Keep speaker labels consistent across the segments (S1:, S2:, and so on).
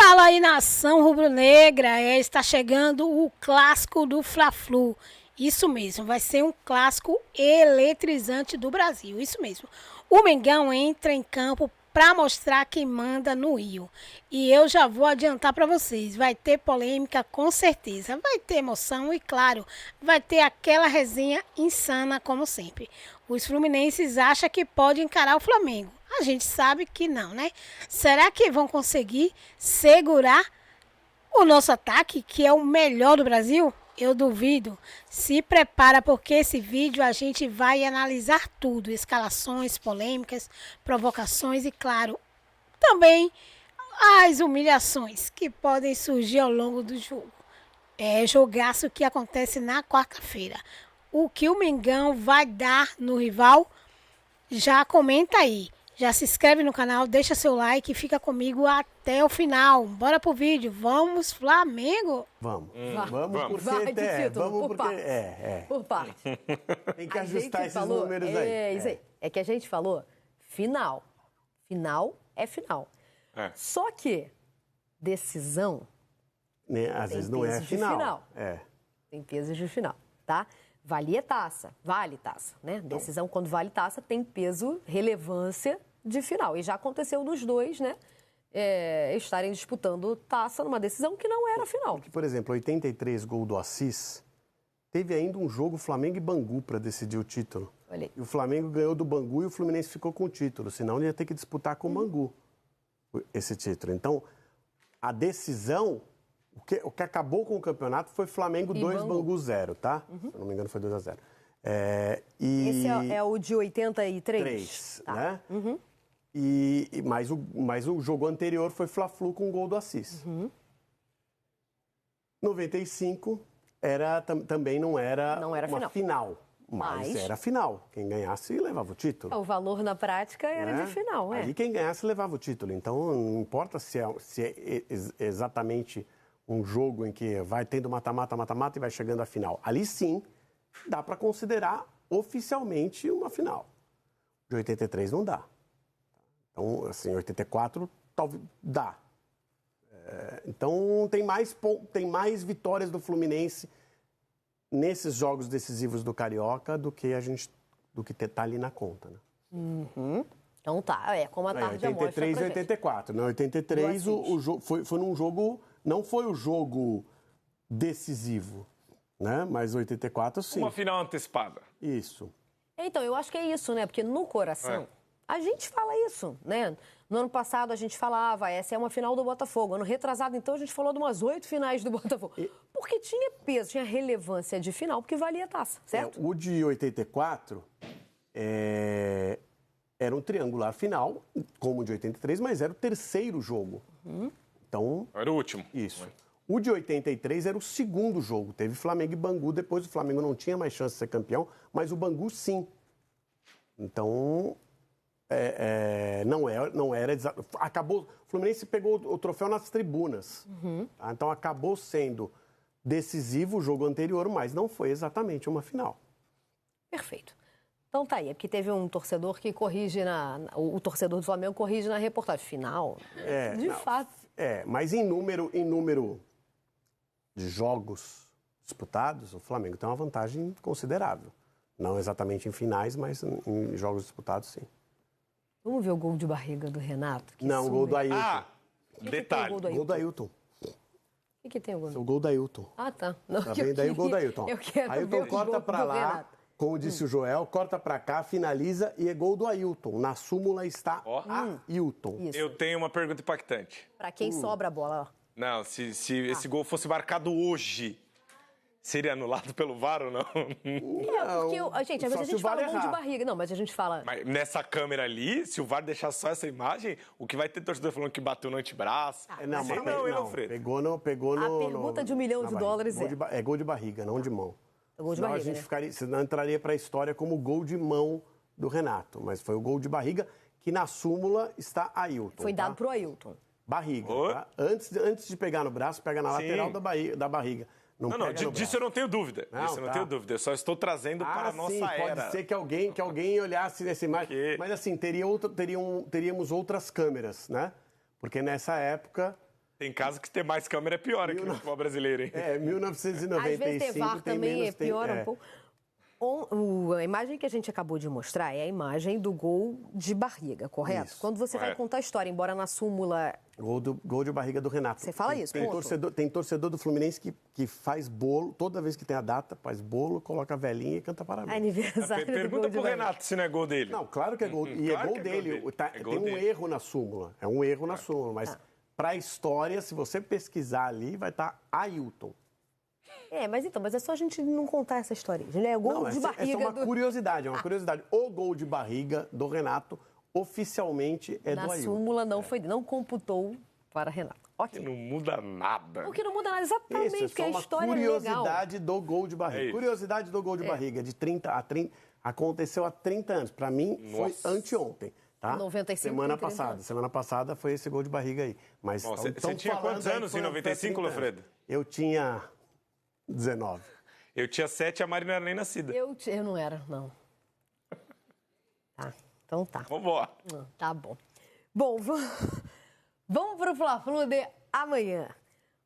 S1: Fala aí, nação rubro-negra, está chegando o clássico do Fla-Flu. Isso mesmo, vai ser um clássico eletrizante do Brasil, isso mesmo. O Mengão entra em campo para mostrar quem manda no Rio. E eu já vou adiantar para vocês, vai ter polêmica com certeza, vai ter emoção e, claro, vai ter aquela resenha insana como sempre. Os fluminenses acham que pode encarar o Flamengo. A gente sabe que não, né? Será que vão conseguir segurar o nosso ataque, que é o melhor do Brasil? Eu duvido. Se prepara, porque esse vídeo a gente vai analisar tudo. Escalações, polêmicas, provocações e, claro, também as humilhações que podem surgir ao longo do jogo. É jogaço que acontece na quarta-feira. O que o Mengão vai dar no rival? Já comenta aí. Já se inscreve no canal, deixa seu like e fica comigo até o final. Bora pro vídeo. Vamos, Flamengo!
S2: Vamos.
S3: Vamos
S2: porque
S3: vai de título,
S2: vamos
S3: por
S2: porque
S3: parte. Por parte.
S2: Tem que
S3: A
S2: ajustar
S3: gente
S2: esses
S3: falou,
S2: números aí.
S3: É isso aí. É que a gente falou final. Final é final.
S4: É.
S3: Só que decisão
S2: Né, às
S3: tem
S2: vezes não é
S3: peso de
S2: final.
S3: final.
S2: É.
S3: tem peso de final, tá? Valia taça, vale taça, né? Decisão quando vale taça tem peso, relevância de final. E já aconteceu nos dois, né? Estarem disputando taça numa decisão que não era final.
S2: Porque, por exemplo, 83 gol do Assis, teve ainda um jogo Flamengo e Bangu para decidir o título.
S3: Olha aí.
S2: E o Flamengo ganhou do Bangu e o Fluminense ficou com o título. Senão ele ia ter que disputar com o Bangu esse título. Então, a decisão, o que acabou com o campeonato foi Flamengo
S3: E
S2: 2,
S3: Bangu.
S2: Bangu 0, tá? Se eu não me engano, foi 2-0.
S3: Esse é o de 83?
S2: 3,
S3: Tá.
S2: né? Mas o jogo anterior foi Fla-Flu com o gol do Assis. 95 também não era uma final. Mas era final. Quem ganhasse levava o título.
S3: O valor na prática era
S2: né?
S3: de final,
S2: Aí quem ganhasse levava o título. Então não importa se é exatamente um jogo em que vai tendo mata-mata e vai chegando à final. Ali sim dá para considerar oficialmente uma final. De 83 não dá. Então, assim, 84 talvez dá. Então tem mais vitórias do Fluminense nesses jogos decisivos do Carioca do que tá ali na conta, né?
S3: Então tá, como a tarde mostra
S2: 83 e 84. No 83 o jogo foi num jogo, não foi o jogo decisivo, né? Mas 84 sim.
S4: Uma final antecipada.
S2: Isso.
S3: Então, eu acho que é isso, né? Porque no coração, a gente fala isso, né? No ano passado a gente falava, essa é uma final do Botafogo. Ano retrasado, então, a gente falou de umas 8 finais do Botafogo. Porque tinha peso, tinha relevância de final, porque valia a taça, certo?
S2: O de 84 era um triangular final, como o de 83, mas era o terceiro jogo. Então,
S4: Era o último.
S2: isso. O de 83 era o segundo jogo. Teve Flamengo e Bangu. Depois o Flamengo não tinha mais chance de ser campeão, mas o Bangu sim. Então, não era acabou. O Fluminense pegou o troféu nas tribunas. Tá? Então acabou sendo decisivo o jogo anterior, mas não foi exatamente uma final.
S3: Perfeito. Então tá aí, é porque teve um torcedor que corrige o torcedor do Flamengo corrige na reportagem final. De fato.
S2: Mas em número de jogos disputados, o Flamengo tem uma vantagem considerável. Não exatamente em finais, mas em jogos disputados, sim.
S3: Vamos ver o gol de barriga do Renato?
S2: Não, o gol do Ailton.
S4: Detalhe.
S3: Gol do Ailton?
S2: Gol do Ailton.
S3: O que tem o gol?
S2: O gol do Ailton.
S3: Ah, tá. Não,
S2: Tá vendo aí o gol do Ailton?
S3: Eu quero ver
S2: Ailton
S3: o
S2: corta
S3: gol
S2: pra
S3: do
S2: lá,
S3: Renato.
S2: como disse o Joel, corta pra cá, finaliza e é gol do Ailton. Na súmula está Ailton.
S3: Isso.
S4: Eu tenho uma pergunta impactante.
S3: Pra quem sobra a bola, ó.
S4: Não, se esse gol fosse marcado hoje, seria anulado pelo VAR ou não?
S3: Porque, gente, às vezes a gente fala gol de barriga. Não, mas a gente fala...
S4: Mas nessa câmera ali, se o VAR deixar só essa imagem, o que vai ter torcedor falando que bateu no antebraço?
S2: Não,
S4: sei
S2: mas
S4: não, hein,
S2: não,
S4: Alfredo?
S2: pegou no...
S3: A pergunta de $1 milhão
S2: na barriga.
S3: é...
S2: Gol de barriga, não de mão.
S3: É gol de
S2: Senão
S3: barriga,
S2: a gente senão entraria para a história como gol de mão do Renato. Mas foi o gol de barriga, que na súmula está Ailton.
S3: Foi dado pro Ailton.
S2: Barriga, tá? Antes de pegar no braço, pega na lateral da barriga. Não,
S4: disso eu não tenho dúvida.
S2: Não,
S4: Disso eu não tenho dúvida. Eu só estou trazendo para a nossa
S2: sim,
S4: era.
S2: pode ser que alguém olhasse nessa imagem. Mas assim, teríamos outras câmeras, né? Porque nessa época
S4: Tem casos que ter mais câmera é pior aqui no futebol brasileiro, hein?
S2: 1995
S3: Às vezes ter VAR
S2: tem
S3: também
S2: menos,
S3: piora um pouco. A imagem que a gente acabou de mostrar é a imagem do gol de barriga, correto?
S2: Isso,
S3: Quando você vai contar a história, embora na súmula...
S2: Gol de barriga do Renato.
S3: Você fala isso, ponto.
S2: Tem torcedor do Fluminense que faz bolo, toda vez que tem a data, faz bolo, coloca a velhinha e canta parabéns.
S3: Aniversário do
S4: Pergunta
S3: gol de
S4: pro
S3: barriga.
S4: Renato se não é gol dele.
S2: Não, claro que é gol. E
S4: Claro
S2: é gol
S4: que é
S2: dele.
S4: gol dele.
S2: Tem
S4: É gol
S2: um
S4: dele.
S2: erro na súmula. É um erro na súmula. Mas pra história, se você pesquisar ali, vai estar Ailton.
S3: Mas é só a gente não contar essa história. É o gol
S2: Não,
S3: de barriga
S2: essa é uma curiosidade, é uma curiosidade. O gol de barriga do Renato, oficialmente, é
S3: Na
S2: do Ailton.
S3: súmula não computou para Renato.
S4: Que
S3: Ok.
S4: não muda nada.
S3: O que não muda nada exatamente,
S2: Isso, é
S3: porque
S2: só
S3: a
S2: uma
S3: história é legal.
S2: curiosidade do gol de barriga.
S4: É isso.
S2: Curiosidade do gol de barriga, de 30 a 30, aconteceu há 30 anos. Pra mim, foi
S4: Nossa.
S2: anteontem. Tá?
S3: 95
S2: semana
S3: tem 30
S2: passada.
S3: anos.
S2: Semana passada foi esse gol de barriga aí. Mas
S4: Bom,
S2: tão
S4: você tinha
S2: falando
S4: quantos
S2: aí
S4: anos
S2: que
S4: em
S2: foi
S4: 95,
S2: 30 anos.
S4: Lofredo?
S2: Eu tinha 19.
S4: Eu tinha 7 e a Mari não era nem nascida.
S3: Eu não era, não. Tá, então tá.
S4: Vambora.
S3: Tá bom. Bom, vamos pro Fla-Flu de amanhã.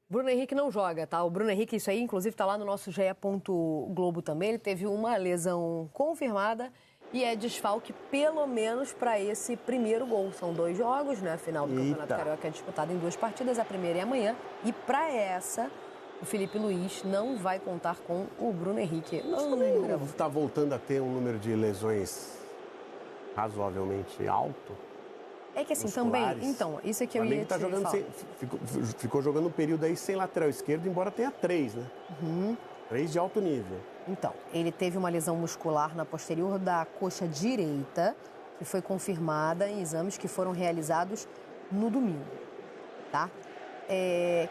S3: Bruno Henrique não joga, tá? O Bruno Henrique, isso aí, inclusive, tá lá no nosso GE.globo também. Ele teve uma lesão confirmada e é desfalque pelo menos para esse primeiro gol. São 2 jogos, né? A final do Campeonato Carioca é disputada em 2 partidas, a primeira é amanhã. E para essa, o Felipe Luiz não vai contar com o Bruno Henrique.
S2: Não está voltando a ter um número de lesões razoavelmente alto.
S3: É que assim,
S2: musculares.
S3: também, então, isso é que eu
S2: O
S3: ia
S2: Flamengo tá
S3: te
S2: jogando
S3: falar.
S2: ficou jogando um período aí sem lateral esquerdo, embora tenha 3, né? 3 de alto nível.
S3: Então, ele teve uma lesão muscular na posterior da coxa direita, que foi confirmada em exames que foram realizados no domingo, tá?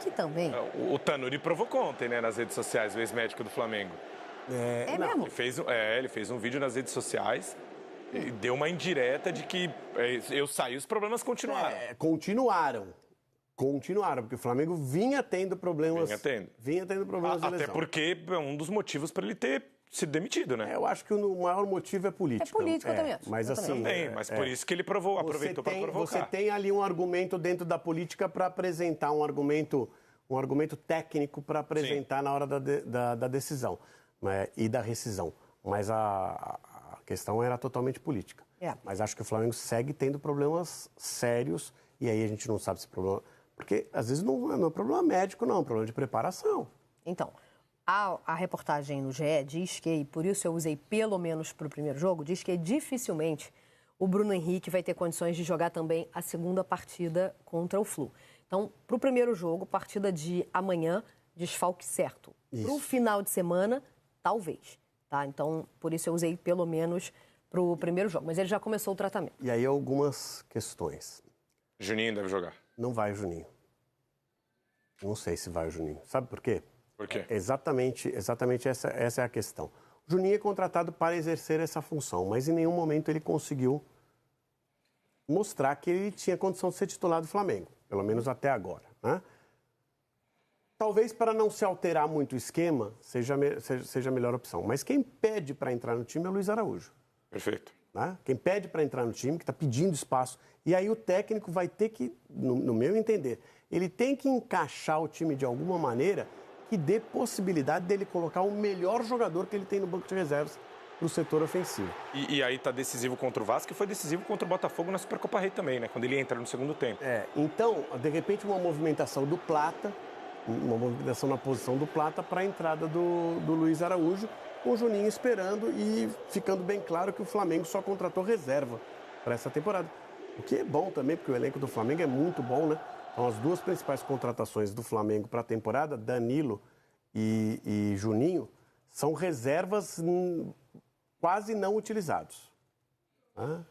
S3: Que também...
S4: O Tanuri provocou ontem, né, nas redes sociais, o ex-médico do Flamengo.
S3: Mesmo?
S4: Ele fez um vídeo nas redes sociais e deu uma indireta de que eu saí, os problemas continuaram.
S2: Continuaram, porque o Flamengo vinha tendo problemas. Vinha tendo problemas de
S4: Até
S2: lesão.
S4: porque é um dos motivos para ele ter sido demitido, né?
S2: Eu acho que o maior motivo é político.
S3: É político, eu também acho.
S2: Mas
S3: Eu
S2: assim.
S4: Também, mas por isso que ele aproveitou para provocar.
S2: Você tem ali um argumento dentro da política para apresentar um argumento técnico para apresentar na hora da decisão, né, e da rescisão. Mas a questão era totalmente política. Mas acho que o Flamengo segue tendo problemas sérios e aí a gente não sabe se problema. Porque às vezes não é problema médico, não, é um problema de preparação.
S3: Então, a reportagem no GE diz que, e por isso eu usei pelo menos para o primeiro jogo, diz que dificilmente o Bruno Henrique vai ter condições de jogar também a segunda partida contra o Flu. Então, para o primeiro jogo, partida de amanhã, desfalque certo. Para o final de semana, talvez. Tá? Então, por isso eu usei pelo menos para o primeiro jogo. Mas ele já começou o tratamento.
S2: E aí algumas questões.
S4: Juninho deve jogar.
S2: Não vai o Juninho. Não sei se vai o Juninho. Sabe por quê?
S4: Por quê?
S2: Exatamente essa é a questão. O Juninho é contratado para exercer essa função, mas em nenhum momento ele conseguiu mostrar que ele tinha condição de ser titular do Flamengo, pelo menos até agora, né? Talvez para não se alterar muito o esquema seja a melhor opção. Mas quem pede para entrar no time é o Luiz Araújo.
S4: Perfeito.
S2: Né? Quem pede para entrar no time, que está pedindo espaço. E aí o técnico vai ter que, no meu entender, ele tem que encaixar o time de alguma maneira que dê possibilidade dele colocar o melhor jogador que ele tem no banco de reservas para o setor ofensivo.
S4: E aí tá decisivo contra o Vasco e foi decisivo contra o Botafogo na Supercopa Rei também, né? Quando ele entra no segundo tempo.
S2: Então, de repente, uma movimentação do Plata, uma movimentação na posição do Plata para a entrada do Luiz Araújo, com o Juninho esperando e ficando bem claro que o Flamengo só contratou reserva para essa temporada. O que é bom também, porque o elenco do Flamengo é muito bom, né? Então, as duas principais contratações do Flamengo para a temporada, Danilo e Juninho, são reservas quase não utilizados.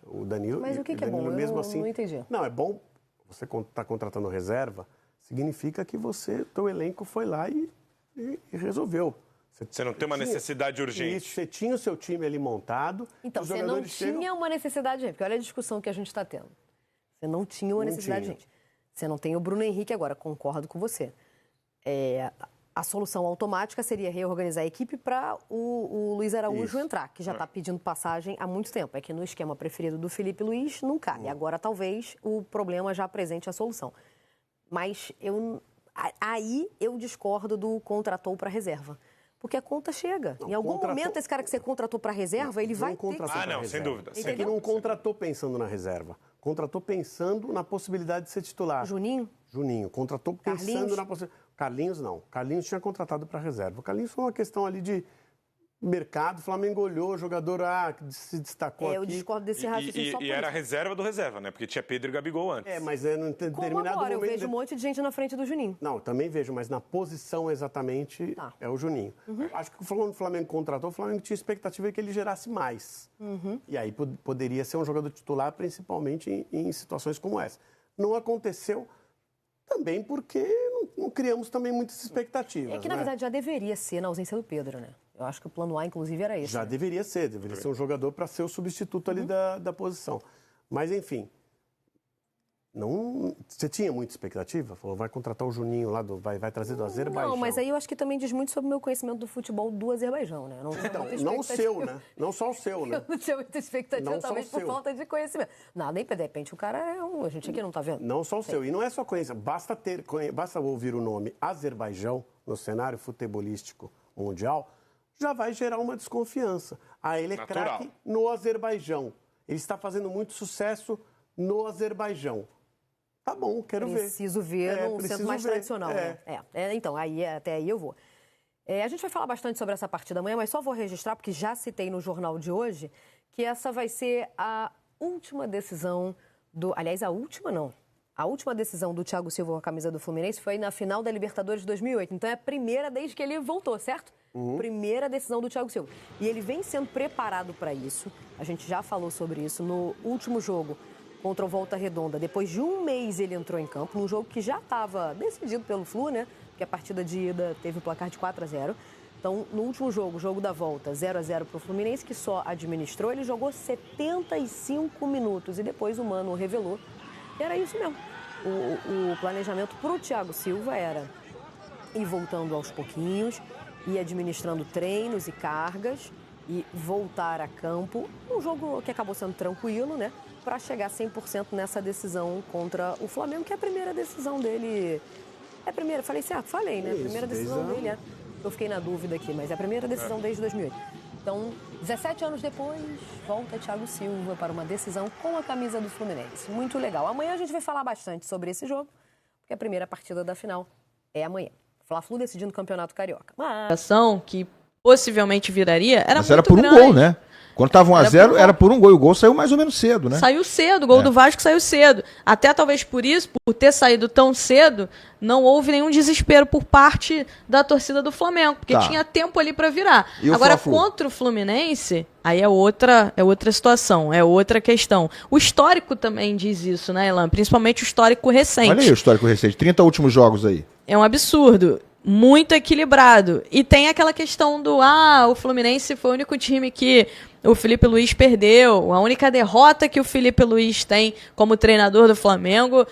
S2: O Danilo.
S3: Mas o que é bom?
S2: Mesmo
S3: Eu
S2: assim,
S3: não entendi.
S2: Não, é bom. Você está contratando reserva, significa que teu elenco foi lá e resolveu.
S4: Você não tem uma necessidade urgente.
S2: Isso, você tinha o seu time ali montado.
S3: Então, você não tinha uma necessidade urgente, porque olha a discussão que a gente está tendo. Você não tinha uma necessidade urgente. Você não tem o Bruno Henrique agora, concordo com você. A solução automática seria reorganizar a equipe para o Luiz Araújo entrar, que já está pedindo passagem há muito tempo. É que no esquema preferido do Felipe Luiz não cabe. Agora, talvez, o problema já apresente a solução. Mas aí eu discordo do contratou para reserva. Porque a conta chega. Em algum momento, esse cara que você contratou para reserva, ele vai ter que...
S4: Sem dúvida.
S2: É que não contratou pensando na reserva. Contratou pensando na possibilidade de ser titular.
S3: Juninho?
S2: Juninho. Contratou pensando na possibilidade... Carlinhos não. Carlinhos tinha contratado para reserva. O Carlinhos foi uma questão ali de mercado. O Flamengo olhou, o jogador se destacou aqui.
S3: Eu discordo desse raciocínio só por
S4: E era a
S3: isso.
S4: reserva do reserva, né? Porque tinha Pedro e Gabigol antes.
S2: Mas em determinado
S3: Como agora?
S2: momento...
S3: Eu vejo um monte de gente na frente do Juninho.
S2: Não, também vejo, mas na posição exatamente é o Juninho. Acho que quando o Flamengo contratou, o Flamengo tinha expectativa de que ele gerasse mais. E aí poderia ser um jogador titular, principalmente em situações como essa. Não aconteceu também porque não criamos também muitas expectativas.
S3: É que, na verdade, já deveria ser na ausência do Pedro, né? Eu acho que o plano A, inclusive, era esse.
S2: Já
S3: né?
S2: deveria ser um jogador para ser o substituto ali da posição. Mas, enfim, você tinha muita expectativa? Falou, vai contratar o Juninho lá, vai trazer do Azerbaijão.
S3: Não, mas aí eu acho que também diz muito sobre o meu conhecimento do futebol do Azerbaijão, né?
S2: Então, não o seu, né? Não só o seu, né?
S3: Eu não tinha muita expectativa,
S2: Não só
S3: talvez
S2: o
S3: por
S2: seu.
S3: falta de conhecimento. Nada, de repente, o cara a gente aqui não tá vendo.
S2: Não só o seu. E não é só conhecer. Basta ouvir o nome Azerbaijão no cenário futebolístico mundial, já vai gerar uma desconfiança. Ele é craque no Azerbaijão. Ele está fazendo muito sucesso no Azerbaijão. Tá bom, quero ver.
S3: Preciso ver num centro mais tradicional. Né? Então, até aí eu vou. A gente vai falar bastante sobre essa partida amanhã, mas só vou registrar, porque já citei no jornal de hoje, que essa vai ser a última decisão Aliás, a última decisão do Thiago Silva com a camisa do Fluminense foi na final da Libertadores de 2008. Então é a primeira desde que ele voltou, certo? Primeira decisão do Thiago Silva. E ele vem sendo preparado para isso. A gente já falou sobre isso no último jogo contra o Volta Redonda. Depois de um mês ele entrou em campo, num jogo que já estava decidido pelo Flu, né? Porque a partida de ida teve o placar de 4-0. Então, no último jogo, o jogo da volta, 0-0 para o Fluminense, que só administrou, ele jogou 75 minutos. E depois o Mano revelou que era isso mesmo. O planejamento para o Thiago Silva era ir voltando aos pouquinhos, ir administrando treinos e cargas e voltar a campo. Um jogo que acabou sendo tranquilo, né? Para chegar 100% nessa decisão contra o Flamengo, que é a primeira decisão dele. É a primeira, falei certo? Falei, né? A primeira decisão dele Eu fiquei na dúvida aqui, mas é a primeira decisão desde 2008. Então, 17 anos depois, volta Thiago Silva para uma decisão com a camisa do Fluminense. Muito legal. Amanhã a gente vai falar bastante sobre esse jogo, porque a primeira partida da final é amanhã. Fla-Flu decidindo o Campeonato Carioca.
S5: A ação que possivelmente viraria era
S6: Mas
S5: muito
S6: era por
S5: grande.
S6: um gol, né? Quando estava 1-0, era por um gol. E o gol saiu mais ou menos cedo, né?
S5: Saiu cedo, o gol do Vasco saiu cedo. Até talvez por isso, por ter saído tão cedo, não houve nenhum desespero por parte da torcida do Flamengo, porque tinha tempo ali para virar.
S6: E
S5: agora,
S6: Fla-Flu?
S5: contra o Fluminense, aí é outra situação, é outra questão. O histórico também diz isso, né, Elan? Principalmente o histórico recente.
S6: Olha aí o histórico recente. 30 últimos jogos aí.
S5: É um absurdo. Muito equilibrado. E tem aquela questão do o Fluminense foi o único time que o Felipe Luiz perdeu. A única derrota que o Felipe Luiz tem como treinador do Flamengo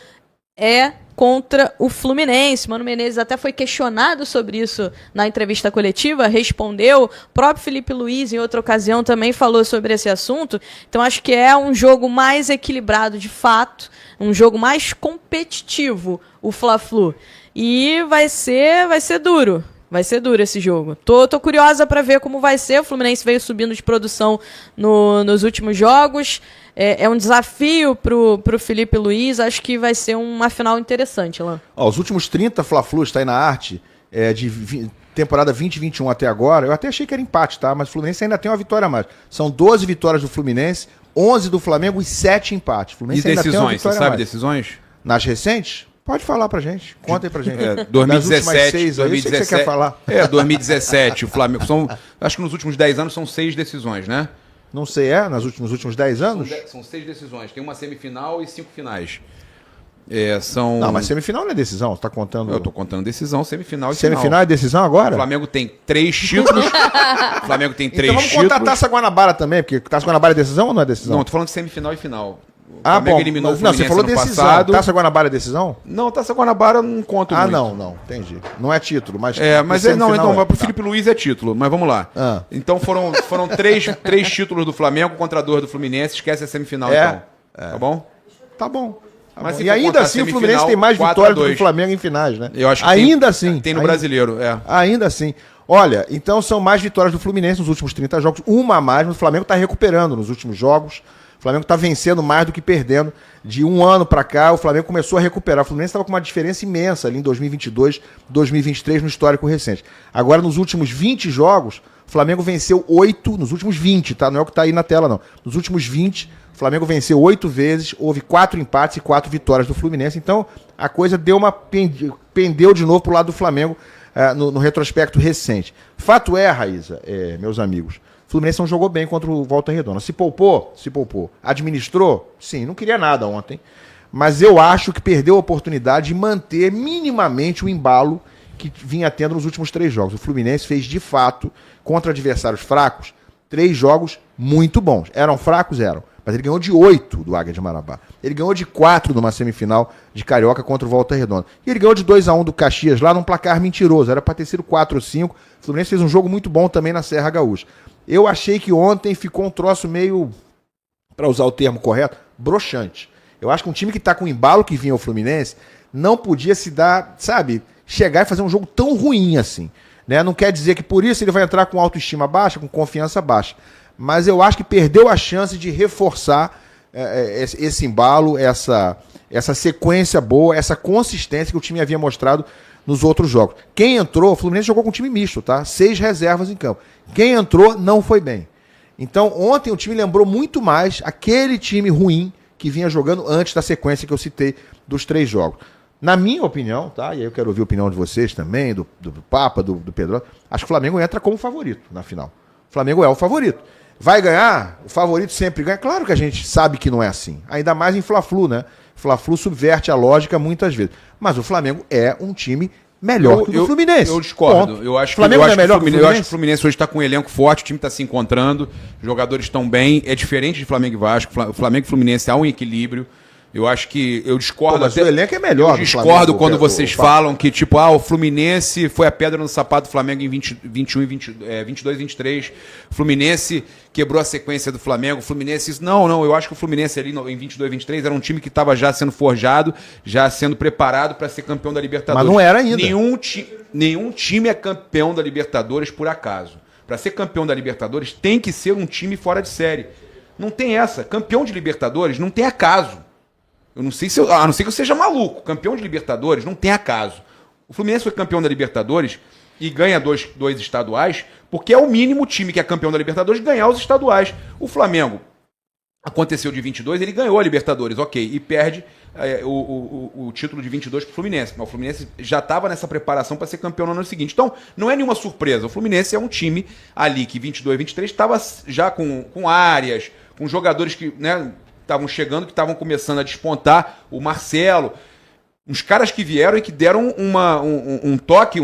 S5: é contra o Fluminense. Mano Menezes até foi questionado sobre isso na entrevista coletiva, respondeu. O próprio Felipe Luiz, em outra ocasião, também falou sobre esse assunto. Então, acho que é um jogo mais equilibrado, de fato, um jogo mais competitivo, o Fla-Flu. E vai ser duro. Vai ser duro esse jogo. Tô curiosa para ver como vai ser. O Fluminense veio subindo de produção nos últimos jogos. É um desafio pro Felipe Luiz. Acho que vai ser uma final interessante, Lan.
S6: Os últimos 30 Fla-Flu está aí na arte, temporada 2021 até agora. Eu até achei que era empate, tá? Mas o Fluminense ainda tem uma vitória a mais. São 12 vitórias do Fluminense, 11 do Flamengo e 7 empates. O Fluminense
S7: E
S6: ainda tem uma
S7: decisões, você
S6: vitória a
S7: sabe
S6: mais.
S7: decisões?
S6: Nas recentes? Pode falar pra gente. Conta aí pra gente.
S7: 2017,
S6: seis, eu sei que você quer falar.
S7: 2017, o Flamengo. Acho que nos últimos 10 anos são 6 decisões, né?
S6: Não sei, nos últimos 10 anos?
S7: São 6 decisões. Tem uma semifinal e 5 finais.
S6: Não, mas semifinal não é decisão, você tá contando...
S7: Eu tô contando decisão, semifinal e
S6: Semifinal
S7: final.
S6: é decisão agora?
S7: O Flamengo tem 3 títulos. O Flamengo tem 3
S6: então vamos
S7: títulos.
S6: contar a Taça Guanabara também, porque Taça Guanabara é decisão ou não é decisão?
S7: Não, tô falando de semifinal e final. O
S6: Flamengo
S7: Flamengo eliminou o Fluminense
S6: você falou
S7: ano
S6: decisão.
S7: passado.
S6: Taça Guanabara é decisão?
S7: Não, Taça Guanabara eu não conto muito.
S6: Não, entendi. Não é título, mas...
S7: Pro Felipe Luiz é título, mas vamos lá. Então foram 3 títulos do Flamengo contra 2 do Fluminense, esquece a semifinal então. Tá bom?
S6: Tá bom.
S7: Mas se
S6: E
S7: for
S6: ainda
S7: contar
S6: assim o
S7: semifinal,
S6: Fluminense tem mais
S7: 4 a
S6: vitórias do
S7: 2.
S6: que o Flamengo em finais, né?
S7: Eu acho que
S6: ainda assim.
S7: tem no
S6: ainda-
S7: brasileiro,
S6: Ainda assim. Olha, então são mais vitórias do Fluminense nos últimos 30 jogos, uma a mais, mas o Flamengo está recuperando nos últimos jogos. O Flamengo está vencendo mais do que perdendo. De um ano para cá, o Flamengo começou a recuperar. O Fluminense estava com uma diferença imensa ali em 2022, 2023, no histórico recente. Agora, nos últimos 20 jogos, o Flamengo venceu 8, nos últimos 20, tá? Não é o que está aí na tela, não. Nos últimos 20, o Flamengo venceu 8 vezes, houve 4 empates e 4 vitórias do Fluminense. Então, a coisa deu uma pendeu de novo para o lado do Flamengo no retrospecto recente. Fato é, Raíza, meus amigos, o Fluminense não jogou bem contra o Volta Redonda. Se poupou? Se poupou. Administrou? Sim, não queria nada ontem. Mas eu acho que perdeu a oportunidade de manter minimamente o embalo que vinha tendo nos últimos 3 jogos. O Fluminense fez, de fato, contra adversários fracos, 3 jogos muito bons. Eram fracos? Eram. Mas ele ganhou de 8 do Águia de Marabá. Ele ganhou de 4 numa semifinal de Carioca contra o Volta Redonda. E ele ganhou de 2-1 do Caxias lá num placar mentiroso. Era para ter sido 4 ou 5. O Fluminense fez um jogo muito bom também na Serra Gaúcha. Eu achei que ontem ficou um troço meio, para usar o termo correto, broxante. Eu acho que um time que tá com o embalo que vinha o Fluminense não podia se dar, sabe, chegar e fazer um jogo tão ruim assim. Né? Não quer dizer que por isso ele vai entrar com autoestima baixa, com confiança baixa. Mas eu acho que perdeu a chance de reforçar esse embalo, essa sequência boa, essa consistência que o time havia mostrado nos outros jogos. Quem entrou, o Fluminense jogou com um time misto, tá? 6 reservas em campo. Quem entrou não foi bem. Então, ontem o time lembrou muito mais aquele time ruim que vinha jogando antes da sequência que eu citei dos 3 jogos. Na minha opinião, tá? E aí eu quero ouvir a opinião de vocês também, do Papa, do Pedro. Acho que o Flamengo entra como favorito na final. O Flamengo é o favorito. Vai ganhar? O favorito sempre ganha. Claro que a gente sabe que não é assim. Ainda mais em Fla-Flu, né? Fla-Flu subverte a lógica muitas vezes. Mas o Flamengo é um time melhor que o do Fluminense.
S7: Eu discordo.
S6: Ponto.
S7: Eu acho que
S6: Flamengo não é melhor que o
S7: eu
S6: Fluminense?
S7: acho que o Fluminense hoje está com um elenco forte, o time está se encontrando, os jogadores estão bem. É diferente de Flamengo e Vasco. O Flamengo e Fluminense há um equilíbrio. Eu acho que eu discordo.
S6: Mas o elenco é melhor.
S7: Eu
S6: do
S7: discordo
S6: Flamengo,
S7: quando
S6: o
S7: vocês
S6: Papa.
S7: falam que, tipo, o Fluminense foi a pedra no sapato do Flamengo em 21 e 22 e 23. O Fluminense quebrou a sequência do Flamengo. O Fluminense... Não. Eu acho que o Fluminense ali em 22 e 23 era um time que estava já sendo forjado, já sendo preparado para ser campeão da Libertadores.
S6: Mas não era ainda.
S7: Nenhum time é campeão da Libertadores por acaso. Para ser campeão da Libertadores tem que ser um time fora de série. Não tem essa. Campeão de Libertadores não tem acaso. Eu não sei a não ser que eu seja maluco. Campeão de Libertadores não tem acaso. O Fluminense foi campeão da Libertadores e ganha dois estaduais, porque é o mínimo time que é campeão da Libertadores ganhar os estaduais. O Flamengo aconteceu de 22, ele ganhou a Libertadores, ok, e perde o título de 22 para o Fluminense. Mas o Fluminense já estava nessa preparação para ser campeão no ano seguinte. Então, não é nenhuma surpresa. O Fluminense é um time ali que 22 e 23 estava já com áreas, com jogadores que... né, estavam chegando, que estavam começando a despontar, o Marcelo, uns caras que vieram e que deram um toque,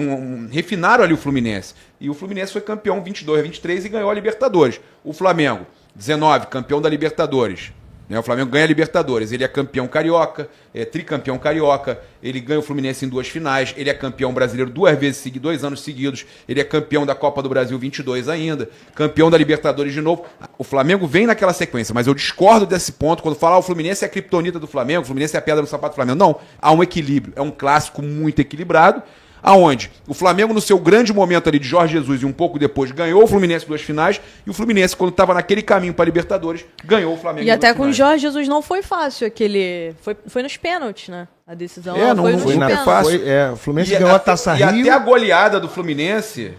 S7: refinaram ali o Fluminense. E o Fluminense foi campeão 22 a 23 e ganhou a Libertadores. O Flamengo, 19, campeão da Libertadores. O Flamengo ganha a Libertadores, ele é campeão carioca, é tricampeão carioca, ele ganha o Fluminense em 2 finais, ele é campeão brasileiro 2 vezes seguidos, 2 anos seguidos, ele é campeão da Copa do Brasil 22 ainda, campeão da Libertadores de novo. O Flamengo vem naquela sequência, mas eu discordo desse ponto, quando falar o Fluminense é a criptonita do Flamengo, o Fluminense é a pedra no sapato do Flamengo. Não, há um equilíbrio, é um clássico muito equilibrado, aonde o Flamengo, no seu grande momento ali de Jorge Jesus e um pouco depois, ganhou o Fluminense em 2 finais, e o Fluminense, quando estava naquele caminho para a Libertadores, ganhou o Flamengo
S5: E até
S7: em 2
S5: com o
S7: finais.
S5: Jorge Jesus não foi fácil aquele... Foi nos pênaltis, né? A decisão
S7: Não
S5: foi
S7: foi
S5: nos
S7: nada
S5: pênaltis.
S7: fácil.
S6: O Fluminense ganhou a Taça
S7: E
S6: Rio.
S7: até a goleada do Fluminense...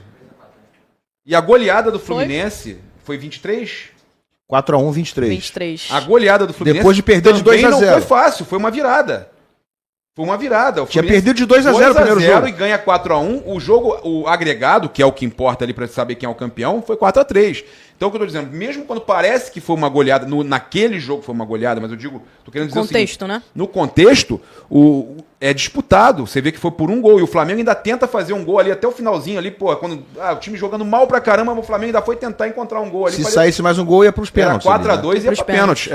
S7: E a goleada do Fluminense foi 23?
S6: 4-1, 23.
S5: 23.
S7: A goleada do Fluminense
S6: Depois de perder de
S7: também
S6: 2 a
S7: não
S6: 0.
S7: foi fácil, foi uma virada. Foi uma virada. O
S6: Tinha
S7: Fluminense
S6: perdido de 2 a 0 o primeiro jogo.
S7: E ganha 4-1. O jogo, o agregado, que é o que importa ali pra saber quem é o campeão, foi 4-3. Então, o que eu tô dizendo, mesmo quando parece que foi uma goleada, naquele jogo foi uma goleada, mas eu digo, tô querendo dizer
S5: Contexto,
S7: o seguinte,
S5: né?
S7: no contexto, é disputado. Você vê que foi por um gol. E o Flamengo ainda tenta fazer um gol ali até o finalzinho ali, pô, quando o time jogando mal pra caramba, o Flamengo ainda foi tentar encontrar um gol ali.
S6: Se saísse mais um gol, ia pros
S7: era
S6: pênaltis.
S7: 4-2 e ia
S5: Pros
S7: pra pênalti.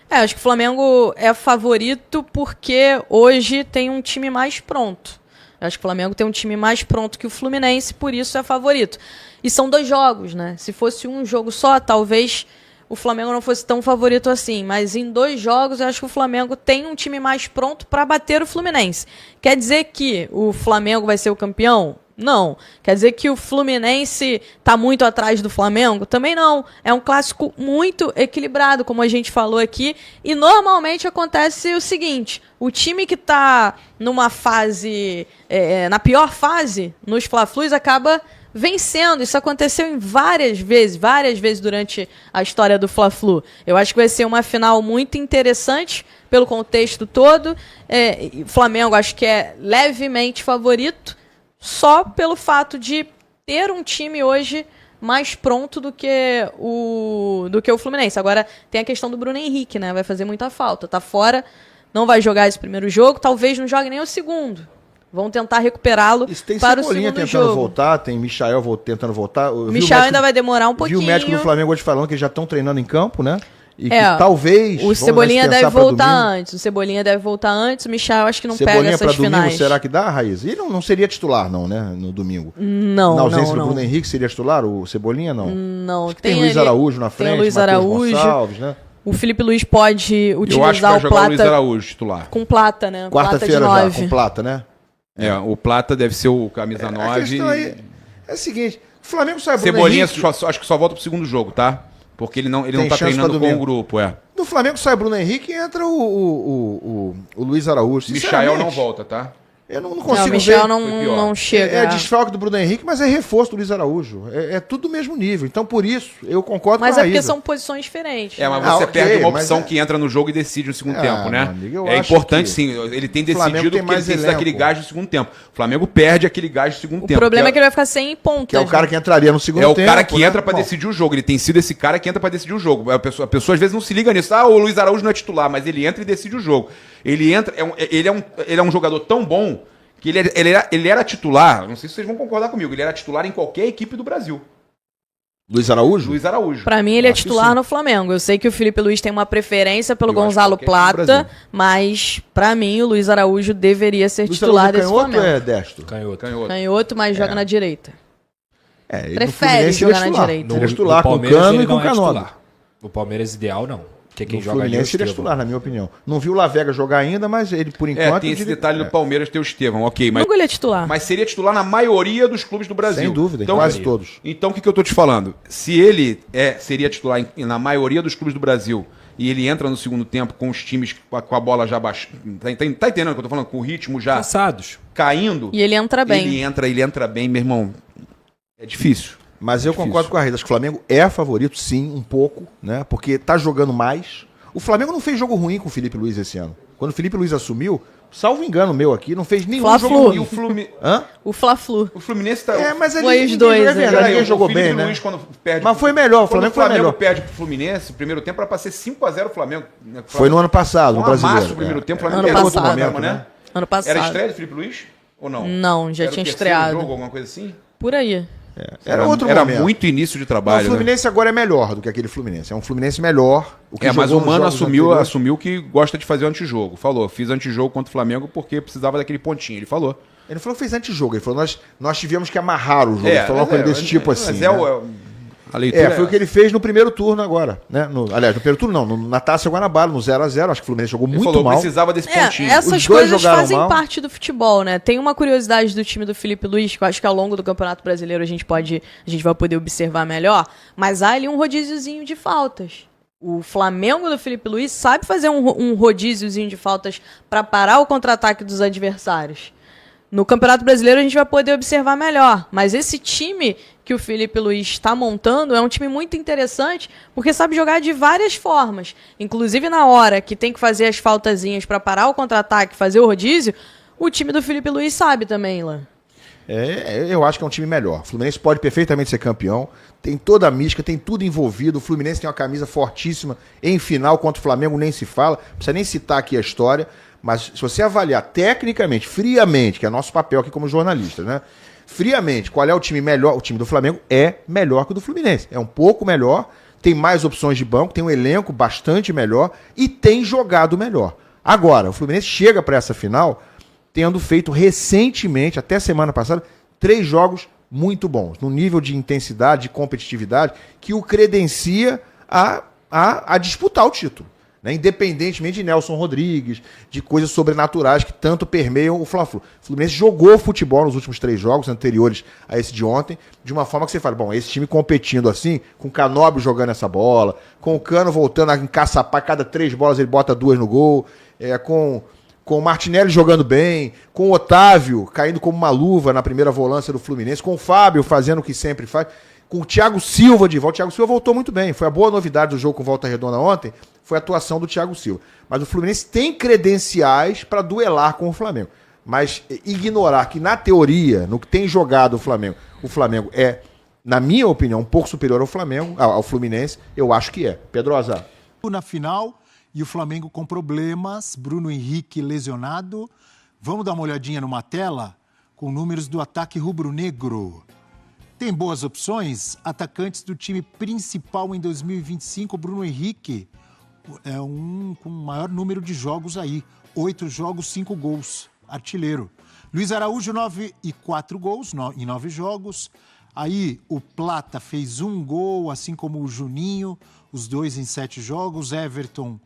S5: Acho que o Flamengo é favorito porque hoje tem um time mais pronto. Acho que o Flamengo tem um time mais pronto que o Fluminense, por isso é favorito. E são 2 jogos, né? Se fosse um jogo só, talvez o Flamengo não fosse tão favorito assim, mas em 2 jogos eu acho que o Flamengo tem um time mais pronto para bater o Fluminense. Quer dizer que o Flamengo vai ser o campeão? Não. Quer dizer que o Fluminense está muito atrás do Flamengo? Também não. É um clássico muito equilibrado, como a gente falou aqui, e normalmente acontece o seguinte, o time que está numa fase, na pior fase, nos Fla-Flus, acaba vencendo. Isso aconteceu em várias vezes durante a história do Fla-Flu. Eu acho que vai ser uma final muito interessante pelo contexto todo. O Flamengo acho que é levemente favorito, só pelo fato de ter um time hoje mais pronto do que o Fluminense. Agora tem a questão do Bruno Henrique, né? Vai fazer muita falta. Tá fora, não vai jogar esse primeiro jogo, talvez não jogue nem o segundo. Vão tentar recuperá-lo para o segundo
S6: tentando
S5: jogo.
S6: voltar, tem Michael tentando voltar.
S5: Michael ainda vai demorar um pouquinho.
S6: Vi o médico do Flamengo hoje falando que eles já estão treinando em campo, né? E que talvez...
S5: O Cebolinha deve voltar antes. O Cebolinha deve voltar antes. O Michael acho que não pega essas finais.
S6: Domingo, será que dá, Raiz? Ele não seria titular, não, né? No domingo.
S5: Não,
S6: na ausência do Bruno Henrique, seria titular? O Cebolinha, não?
S5: Não.
S6: Tem Luiz Araújo na frente,
S5: tem o Luiz
S6: Matheus
S5: Araújo.
S6: Gonçalves, né?
S5: O Felipe Luiz pode utilizar
S7: Eu acho que vai
S5: o
S7: jogar
S5: Plata
S7: o Luiz Araújo titular.
S5: com Plata, né?
S6: Quarta-feira
S5: Plata
S6: já, com Plata, né?
S7: O Plata deve ser o camisa 9.
S6: A questão aí é a seguinte, o Flamengo sai Bruno
S7: Cebolinha
S6: Henrique...
S7: acho que só volta pro segundo jogo, tá? Porque ele não tá treinando com o grupo,
S6: Do Flamengo sai Bruno Henrique e entra o Luiz Araújo.
S7: Michael não volta, tá?
S6: Eu não consigo
S5: o Michael
S6: ver.
S5: não chega.
S6: É desfalque do Bruno Henrique, mas é reforço do Luiz Araújo. É tudo do mesmo nível. Então, por isso, eu concordo
S5: mas
S6: com a
S5: porque
S6: Raíza.
S5: são posições diferentes.
S7: Mas você perde uma opção que entra no jogo e decide no segundo tempo, né?
S6: Amigo,
S7: é importante, sim. Ele tem decidido que ele precisa daquele gás no segundo tempo. O Flamengo perde aquele gás no segundo tempo.
S5: O problema é que ele vai ficar sem pontas.
S6: Que é o cara que entraria no segundo tempo.
S7: É o cara que entra pra decidir o jogo. Ele tem sido esse cara que entra pra decidir o jogo. A pessoa às vezes não se liga nisso. O Luiz Araújo não é titular, mas ele entra e decide o jogo. Ele é um jogador tão bom que ele era titular, não sei se vocês vão concordar comigo, ele era titular em qualquer equipe do Brasil.
S6: Luiz Araújo?
S7: Luiz Araújo.
S5: Pra mim, ele é titular no Flamengo. Eu sei que o Felipe Luiz tem uma preferência pelo Gonzalo Plata, mas pra mim, o Luiz Araújo deveria ser titular desse Flamengo.
S6: Canhoto é destro?
S5: Canhoto, mas joga na direita.
S6: Prefere jogar na direita. Ele é titular com Cano e com Canódromo.
S8: No Palmeiras ideal, não. Porque quem
S6: no
S8: joga
S6: Fluminense seria titular, na minha opinião. Não viu o Lavega jogar ainda, mas ele, por enquanto...
S7: tem esse detalhe do Palmeiras ter o Estevão, ok. Mas
S5: ele é titular.
S7: Mas seria titular na maioria dos clubes do Brasil.
S6: Sem dúvida,
S7: então,
S6: quase todos.
S7: Então, o que eu tô te falando? Se ele seria titular na maioria dos clubes do Brasil e ele entra no segundo tempo com os times com a bola já baixando... Tá entendendo o que eu tô falando? Com o ritmo já...
S8: Cansados.
S7: Caindo.
S5: E ele entra bem.
S7: Ele entra bem, meu irmão. É difícil.
S6: Mas eu concordo com a Rita. Acho que o Flamengo é favorito, sim, um pouco, né? Porque tá jogando mais... O Flamengo não fez jogo ruim com o Felipe Luiz esse ano. Quando o Felipe Luiz assumiu, salvo engano meu aqui, não fez nenhum jogo ruim.
S5: O Fla-Flu.
S7: O Fluminense tá...
S6: mas
S5: foi os dois.
S6: É verdade, ninguém jogou bem, né?
S7: Luiz, quando perde
S6: mas foi melhor, o Flamengo foi melhor.
S7: Quando o Flamengo perde pro Fluminense, o primeiro tempo era pra ser 5-0 o Flamengo.
S6: Foi no ano passado, no Brasileiro.
S7: O primeiro tempo, o
S5: Flamengo perdeu outro
S6: momento, né?
S5: Ano passado.
S7: Era estreia do Felipe Luiz? Ou não?
S5: Não, já tinha estreado.
S7: Jogo, alguma coisa assim?
S5: Por aí.
S6: Era outro momento.
S7: Era muito início de trabalho.
S6: O Fluminense agora é melhor do que aquele Fluminense. É um Fluminense melhor.
S7: Mas o Mano assumiu que gosta de fazer antijogo. Falou, fiz antijogo contra o Flamengo porque precisava daquele pontinho. Ele falou.
S6: Ele falou que fez antijogo. Ele falou, nós tivemos que amarrar o jogo. Ele falou uma coisa desse tipo assim. Foi o que ele fez no primeiro turno agora. Né? Aliás, no primeiro turno não. Na Taça Guanabara, no 0-0. Acho que o Fluminense jogou muito mal.
S7: Precisava desse pontinho.
S5: Essas coisas fazem parte do futebol, né? Tem uma curiosidade do time do Felipe Luiz, que eu acho que ao longo do Campeonato Brasileiro a gente vai poder observar melhor, mas há ali um rodíziozinho de faltas. O Flamengo do Felipe Luiz sabe fazer um rodíziozinho de faltas para parar o contra-ataque dos adversários. No Campeonato Brasileiro a gente vai poder observar melhor, mas esse time que o Felipe Luiz está montando é um time muito interessante, porque sabe jogar de várias formas. Inclusive na hora que tem que fazer as faltazinhas para parar o contra-ataque, fazer o rodízio, o time do Felipe Luiz sabe também, Ilan.
S6: Eu acho que é um time melhor. O Fluminense pode perfeitamente ser campeão, tem toda a mística, tem tudo envolvido. O Fluminense tem uma camisa fortíssima em final contra o Flamengo, nem se fala, não precisa nem citar aqui a história. Mas se você avaliar tecnicamente, friamente, que é nosso papel aqui como jornalista, né? Friamente, qual é o time melhor? O time do Flamengo é melhor que o do Fluminense. É um pouco melhor, tem mais opções de banco, tem um elenco bastante melhor e tem jogado melhor. Agora, o Fluminense chega para essa final tendo feito recentemente, até semana passada, 3 jogos muito bons, no nível de intensidade, de competitividade, que o credencia a a disputar o título. Né? Independentemente de Nelson Rodrigues, de coisas sobrenaturais que tanto permeiam o Fla-Flu. O Fluminense jogou futebol nos últimos 3 jogos anteriores a esse de ontem, de uma forma que você fala, bom, esse time competindo assim, com o Canóbio jogando essa bola, com o Cano voltando a encaçapar, cada 3 bolas ele bota 2 no gol, com o Martinelli jogando bem, com o Otávio caindo como uma luva na primeira volância do Fluminense, com o Fábio fazendo o que sempre faz, com o Thiago Silva de volta. O Thiago Silva voltou muito bem, foi a boa novidade do jogo com Volta Redonda ontem, foi a atuação do Thiago Silva. Mas o Fluminense tem credenciais para duelar com o Flamengo. Mas ignorar que, na teoria, no que tem jogado o Flamengo é, na minha opinião, um pouco superior ao Fluminense, eu acho que é. Pedrosa.
S9: Na final, e o Flamengo com problemas, Bruno Henrique lesionado. Vamos dar uma olhadinha numa tela com números do ataque rubro-negro. Tem boas opções? Atacantes do time principal em 2025, Bruno Henrique é com o maior número de jogos aí. 8 jogos, 5 gols. Artilheiro. Luiz Araújo, 9 e 4 gols em 9 jogos. Aí o Plata fez 1 gol, assim como o Juninho, os 2 em 7 jogos. Everton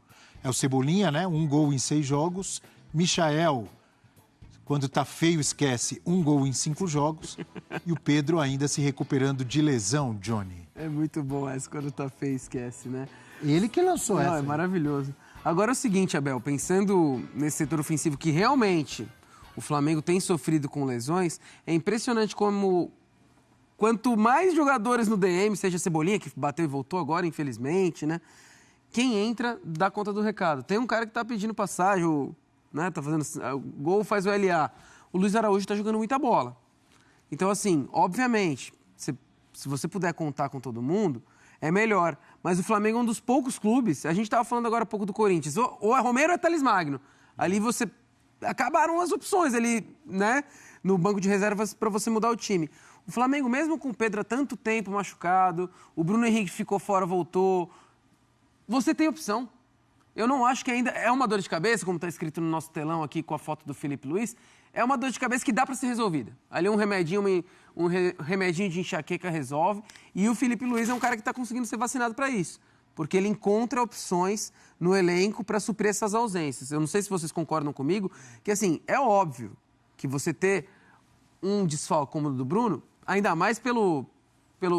S9: é o Cebolinha, né? 1 gol em 6 jogos. Michael, quando tá feio, esquece, 1 gol em 5 jogos. E o Pedro ainda se recuperando de lesão, Johnny.
S10: É muito bom essa, quando tá feio, esquece, né?
S9: Ele que lançou essa.
S10: É maravilhoso. Agora é o seguinte, Abel, pensando nesse setor ofensivo que realmente o Flamengo tem sofrido com lesões, é impressionante como quanto mais jogadores no DM, seja Cebolinha, que bateu e voltou agora, infelizmente, né? Quem entra dá conta do recado. Tem um cara que tá pedindo passagem, né? Tá fazendo o gol, faz o LA. O Luiz Araújo tá jogando muita bola. Então, assim, obviamente, se você puder contar com todo mundo, é melhor. Mas o Flamengo é um dos poucos clubes, a gente estava falando agora há pouco do Corinthians, ou é Romero ou é Thales Magno. Ali acabaram as opções ali, né, no banco de reservas para você mudar o time. O Flamengo, mesmo com o Pedro há tanto tempo machucado, o Bruno Henrique ficou fora, voltou, você tem opção. Eu não acho que ainda é uma dor de cabeça, como está escrito no nosso telão aqui com a foto do Felipe Luiz, é uma dor de cabeça que dá para ser resolvida. Ali um remedinho de enxaqueca resolve. E o Felipe Luiz é um cara que está conseguindo ser vacinado para isso. Porque ele encontra opções no elenco para suprir essas ausências. Eu não sei se vocês concordam comigo, que assim, é óbvio que você ter um desfalque como o do Bruno, ainda mais pelo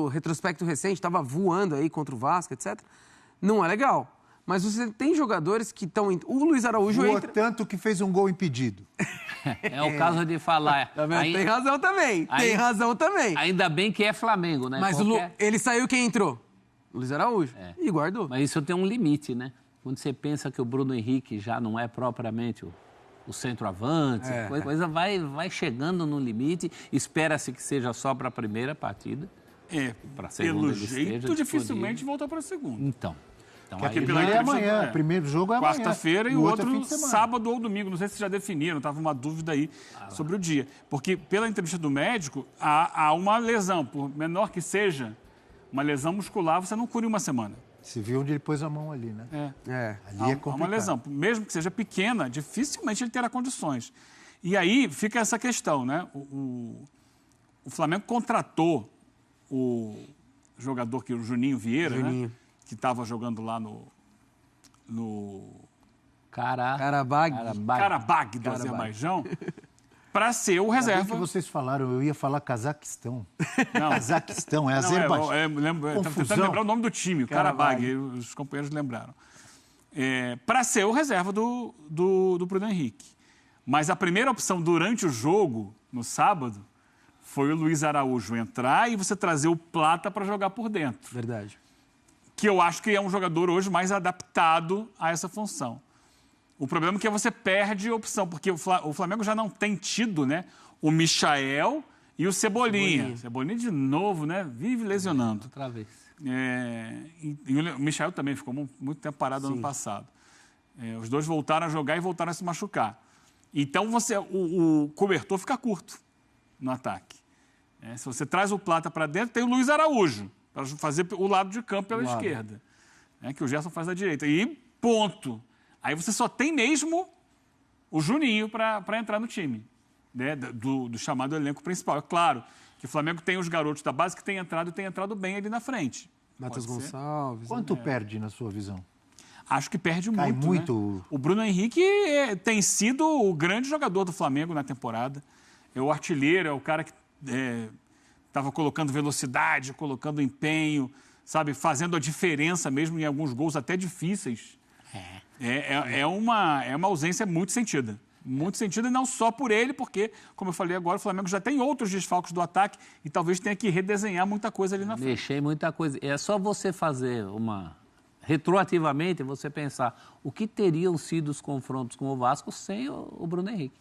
S10: retrospecto recente, estava voando aí contra o Vasco, etc., não é legal. Mas você tem jogadores que estão... O Luiz Araújo
S9: entra... tanto que fez um gol impedido.
S11: É o caso de falar...
S10: Tá vendo? Tem razão também. Tem razão também.
S11: Ainda bem que é Flamengo, né?
S10: Mas ele saiu, quem entrou? O Luiz Araújo. E guardou.
S11: Mas isso tem um limite, né? Quando você pensa que o Bruno Henrique já não é propriamente o centroavante, a coisa vai chegando no limite. Espera-se que seja só para a primeira partida.
S12: Pelo jeito, dificilmente voltar para a segunda.
S11: Então
S12: porque
S9: amanhã, o primeiro jogo é amanhã.
S12: Quarta-feira e o outro sábado ou domingo. Não sei se já definiram, estava uma dúvida aí sobre o dia. Porque pela entrevista do médico, há uma lesão, por menor que seja, uma lesão muscular, você não cura em uma semana.
S9: Você viu onde ele pôs a mão ali, né? Ali é complicado.
S12: Há uma lesão. Mesmo que seja pequena, dificilmente ele terá condições. E aí fica essa questão, né? O Flamengo contratou o jogador, que o Juninho Vieira, né? Que estava jogando lá no Karabag do Azerbaijão, para ser o reserva.
S9: Que vocês falaram, eu ia falar Cazaquistão. Não. Cazaquistão, é Azerbaijão.
S12: Estava tentando lembrar o nome do time, o Karabag, os companheiros lembraram. Para ser o reserva do Bruno Henrique. Mas a primeira opção durante o jogo, no sábado, foi o Luiz Araújo entrar e você trazer o Plata para jogar por dentro.
S10: Verdade.
S12: Que eu acho que é um jogador hoje mais adaptado a essa função. O problema é que você perde a opção, porque o Flamengo já não tem tido, né, o Michael e o Cebolinha. Cebolinha de novo, né, vive lesionando.
S11: Outra vez.
S12: E o Michael também ficou muito tempo parado ano passado. Os dois voltaram a jogar e voltaram a se machucar. Então o cobertor fica curto no ataque. Se você traz o Plata para dentro, tem o Luiz Araújo, para fazer o lado de campo pela esquerda, que o Gerson faz da direita. E ponto. Aí você só tem mesmo o Juninho para entrar no time, né, do chamado elenco principal. É claro que o Flamengo tem os garotos da base que têm entrado bem ali na frente.
S10: Matheus
S12: Pode ser.
S10: Gonçalves.
S9: Quanto perde na sua visão?
S12: Acho que perde
S9: Cai
S12: muito.
S9: muito.
S12: Né? O Bruno Henrique tem sido o grande jogador do Flamengo na temporada. É o artilheiro, é o cara que estava colocando velocidade, colocando empenho, sabe, fazendo a diferença mesmo em alguns gols até difíceis. É uma ausência muito sentida. Muito sentida, e não só por ele, porque, como eu falei agora, o Flamengo já tem outros desfalques do ataque e talvez tenha que redesenhar muita coisa ali na frente.
S11: Mexer em muita coisa. É só você fazer retroativamente, você pensar o que teriam sido os confrontos com o Vasco sem o Bruno Henrique.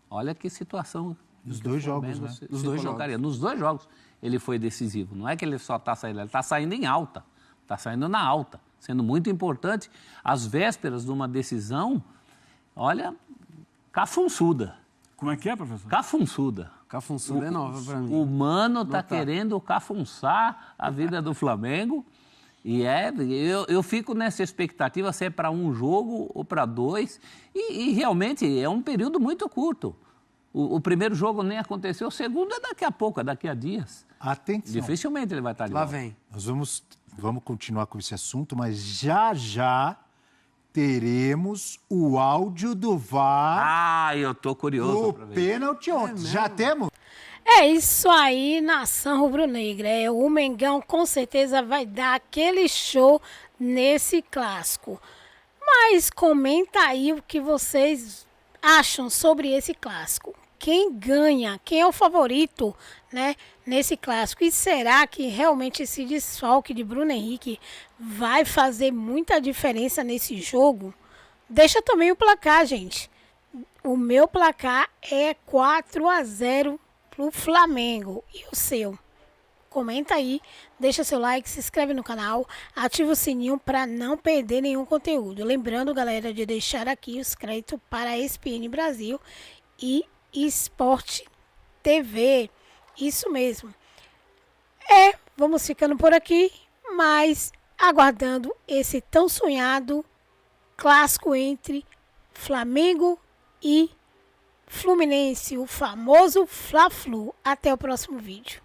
S11: Olha que situação.
S9: Nos dois jogos, né?
S11: Nos dois jogos. Nos 2 jogos ele foi decisivo. Não é que ele só está saindo, ele está saindo em alta. Está saindo na alta, sendo muito importante. Às vésperas de uma decisão, olha, cafunçuda.
S12: Como é que é, professor?
S11: Cafunçuda.
S10: Cafunçuda é nova para mim.
S11: O Mano está querendo cafunçar a vida do Flamengo. E eu fico nessa expectativa se é para um jogo ou para 2. E realmente é um período muito curto. O primeiro jogo nem aconteceu, o segundo é daqui a pouco, é daqui a dias.
S9: Atenção.
S11: Dificilmente ele vai estar de volta.
S10: Lá vem.
S9: Nós vamos continuar com esse assunto, mas já teremos o áudio do VAR.
S11: Ah, eu tô curioso
S9: O
S11: para ver.
S9: pênalti ontem. Já temos?
S1: É isso aí, nação rubro-negra. O Mengão com certeza vai dar aquele show nesse clássico. Mas comenta aí o que vocês acham sobre esse clássico. Quem ganha? Quem é o favorito, né, nesse clássico? E será que realmente esse desfalque de Bruno Henrique vai fazer muita diferença nesse jogo? Deixa também o placar, gente. O meu placar é 4-0 pro Flamengo. E o seu? Comenta aí, deixa seu like, se inscreve no canal, ativa o sininho para não perder nenhum conteúdo. Lembrando, galera, de deixar aqui os créditos para a ESPN Brasil e Sport TV. Isso mesmo. Vamos ficando por aqui, mas aguardando esse tão sonhado clássico entre Flamengo e Fluminense, o famoso Fla-Flu. Até o próximo vídeo.